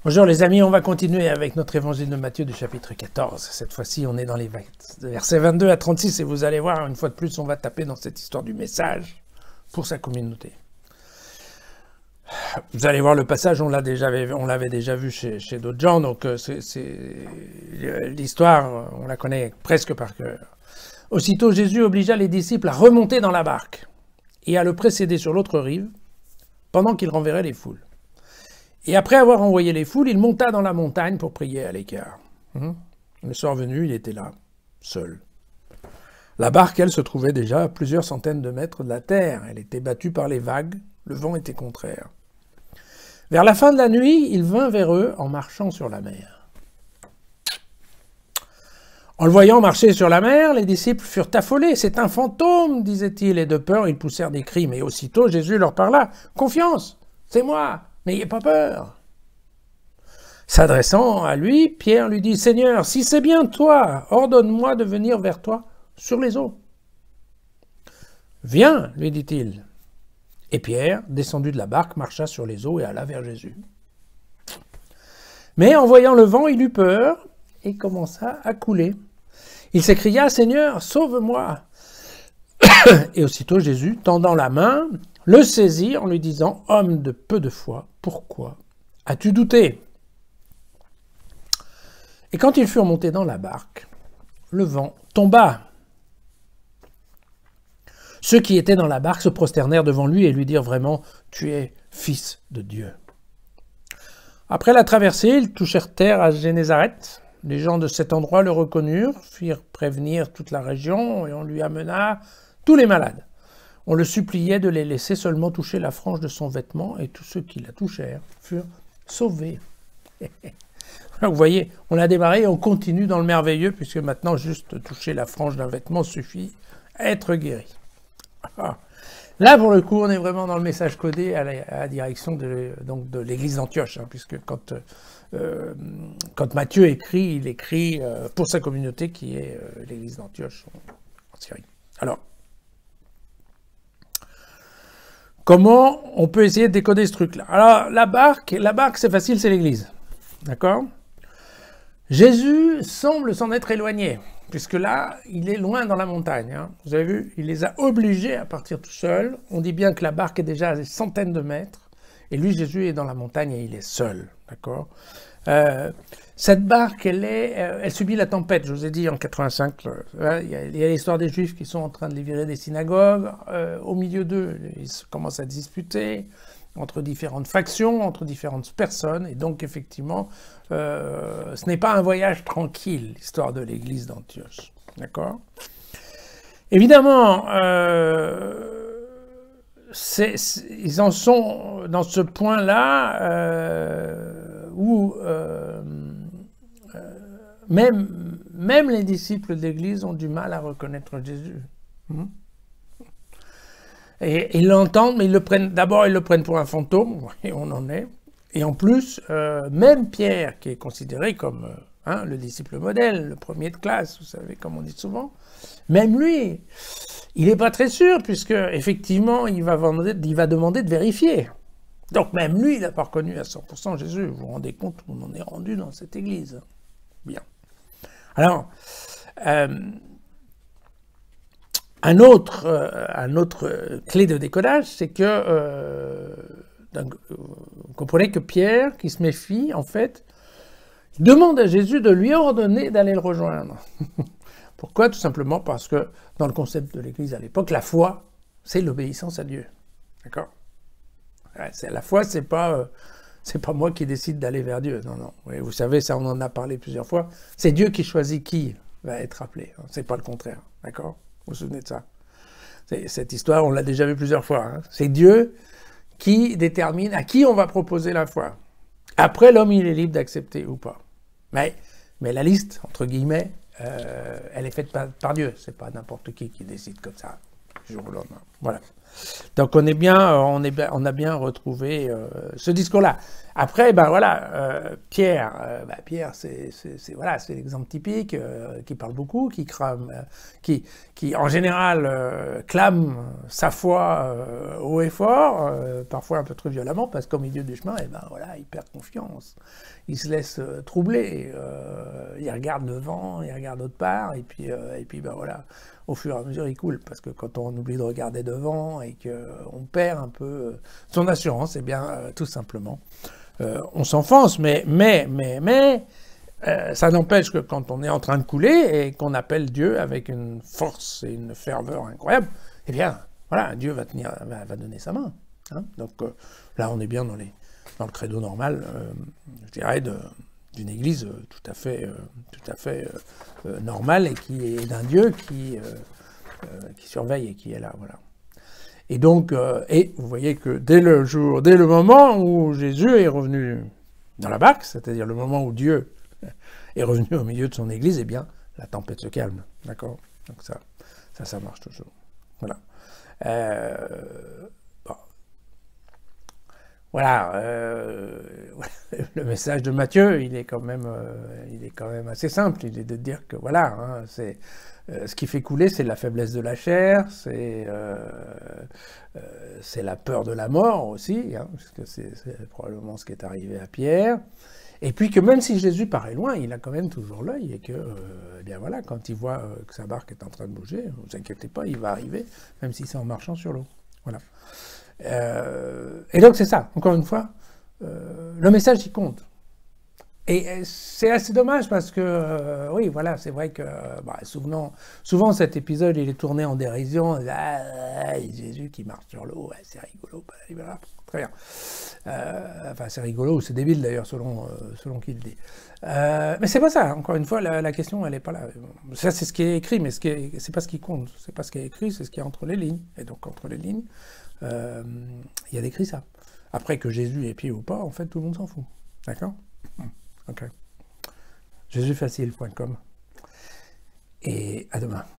Bonjour les amis, on va continuer avec notre évangile de Matthieu du chapitre 14. Cette fois-ci, on est dans les versets 22 à 36 et vous allez voir, une fois de plus, on va taper dans cette histoire du message pour sa communauté. Vous allez voir le passage, on l'avait déjà vu chez d'autres gens, donc l'histoire, on la connaît presque par cœur. Aussitôt, Jésus obligea les disciples à remonter dans la barque et à le précéder sur l'autre rive pendant qu'il renverrait les foules. Et après avoir envoyé les foules, il monta dans la montagne pour prier à l'écart. Le soir venu, il était là, seul. La barque, elle, se trouvait déjà à plusieurs centaines de mètres de la terre. Elle était battue par les vagues, le vent était contraire. Vers la fin de la nuit, il vint vers eux en marchant sur la mer. En le voyant marcher sur la mer, les disciples furent affolés. « C'est un fantôme !» disaient-ils, et de peur, ils poussèrent des cris. Mais aussitôt, Jésus leur parla. « Confiance, c'est moi !» N'ayez pas peur. S'adressant à lui, Pierre lui dit, « Seigneur, si c'est bien toi, ordonne-moi de venir vers toi sur les eaux. » « Viens, lui dit-il. Et Pierre, descendu de la barque, marcha sur les eaux et alla vers Jésus. Mais en voyant le vent, il eut peur et commença à couler. Il s'écria, « Seigneur, sauve-moi » Et aussitôt Jésus, tendant la main, le saisit en lui disant, « Homme de peu de foi, pourquoi as-tu douté ?» Et quand ils furent montés dans la barque, le vent tomba. Ceux qui étaient dans la barque se prosternèrent devant lui et lui dirent vraiment, « Tu es fils de Dieu. » Après la traversée, ils touchèrent terre à Génézareth. Les gens de cet endroit le reconnurent, firent prévenir toute la région et on lui amena tous les malades. On le suppliait de les laisser seulement toucher la frange de son vêtement, et tous ceux qui la touchèrent furent sauvés. Vous voyez, on a démarré et on continue dans le merveilleux, puisque maintenant, juste toucher la frange d'un vêtement suffit à être guéri. Là, pour le coup, on est vraiment dans le message codé à la direction de l'église d'Antioche, puisque quand Matthieu écrit, il écrit pour sa communauté qui est l'église d'Antioche en Syrie. Alors, comment on peut essayer de décoder ce truc-là? Alors, la barque c'est facile, c'est l'église. D'accord? Jésus semble s'en être éloigné, puisque là, il est loin dans la montagne. Vous avez vu, il les a obligés à partir tout seul. On dit bien que la barque est déjà à des centaines de mètres, et lui, Jésus, est dans la montagne et il est seul. D'accord? Cette barque, elle subit la tempête. Je vous ai dit en 85, il y a l'histoire des Juifs qui sont en train de les virer des synagogues. Au milieu d'eux, ils commencent à disputer entre différentes factions, entre différentes personnes. Et donc, effectivement, ce n'est pas un voyage tranquille, l'histoire de l'église d'Antioche. D'accord? Évidemment, ils en sont dans ce point-là où même les disciples de l'Église ont du mal à reconnaître Jésus. Et ils l'entendent, mais ils le prennent pour un fantôme, et on en est. Et en plus, même Pierre, qui est considéré comme le disciple modèle, le premier de classe, vous savez, comme on dit souvent, même lui, il n'est pas très sûr, puisque effectivement, il va demander de vérifier. Donc même lui, il n'a pas reconnu à 100% Jésus. Vous vous rendez compte où on en est rendu dans cette église? Bien. Alors, un autre clé de décodage, c'est que vous comprenez que Pierre, qui se méfie, en fait, demande à Jésus de lui ordonner d'aller le rejoindre. Pourquoi? Tout simplement parce que dans le concept de l'Église à l'époque, la foi, c'est l'obéissance à Dieu. D'accord? La foi, c'est pas moi qui décide d'aller vers Dieu. Non, non. Oui, vous savez, ça, on en a parlé plusieurs fois. C'est Dieu qui choisit qui va être appelé. C'est pas le contraire. D'accord? Vous vous souvenez de ça? Cette histoire, on l'a déjà vu plusieurs fois. C'est Dieu qui détermine à qui on va proposer la foi. Après, l'homme, il est libre d'accepter ou pas. Mais la liste, entre guillemets, elle est faite par Dieu. C'est pas n'importe qui décide comme ça, du jour au lendemain. Voilà. Donc on a bien retrouvé ce discours-là. Après, ben voilà, Pierre, Pierre, voilà, c'est l'exemple typique qui parle beaucoup, qui crame, qui en général clame sa foi haut et fort, parfois un peu trop violemment, parce qu'au milieu du chemin, ben voilà, il perd confiance, il se laisse troubler, il regarde devant, il regarde autre part, et puis ben voilà. Au fur et à mesure, il coule, parce que quand on oublie de regarder devant et qu'on perd un peu son assurance, eh bien, tout simplement, on s'enfonce. Mais ça n'empêche que quand on est en train de couler et qu'on appelle Dieu avec une force et une ferveur incroyable, eh bien, voilà, Dieu va donner sa main. Hein. Donc là, on est bien dans le credo normal, je dirais, d'une église tout à fait normale et qui est d'un Dieu qui surveille et qui est là, voilà. Et donc, et vous voyez que dès le moment où Jésus est revenu dans la barque, c'est-à-dire le moment où Dieu est revenu au milieu de son église, eh bien, la tempête se calme, d'accord? Donc ça marche toujours, voilà. Bon. Voilà, le message de Matthieu, il est quand même assez simple. Il est de dire que voilà, hein, ce qui fait couler, c'est la faiblesse de la chair, c'est la peur de la mort aussi, hein, puisque c'est probablement ce qui est arrivé à Pierre. Et puis que même si Jésus paraît loin, il a quand même toujours l'œil et que, eh bien voilà, quand il voit que sa barque est en train de bouger, ne vous inquiétez pas, il va arriver, même si c'est en marchant sur l'eau. Voilà. Et donc c'est ça, encore une fois, le message il compte. Et c'est assez dommage parce que, oui, voilà, c'est vrai que souvent cet épisode il est tourné en dérision, Jésus qui marche sur l'eau, c'est rigolo, très bien. Enfin c'est rigolo ou c'est débile d'ailleurs selon qui le dit. Mais c'est pas ça, encore une fois, la question elle est pas là. Ça c'est ce qui est écrit, mais c'est pas ce qui compte, c'est pas ce qui est écrit, c'est ce qui est entre les lignes. Et donc entre les lignes, il y a décrit ça. Après que Jésus ait pied ou pas, en fait, tout le monde s'en fout. D'accord? Ok. Jésusfacile.com. Et à demain.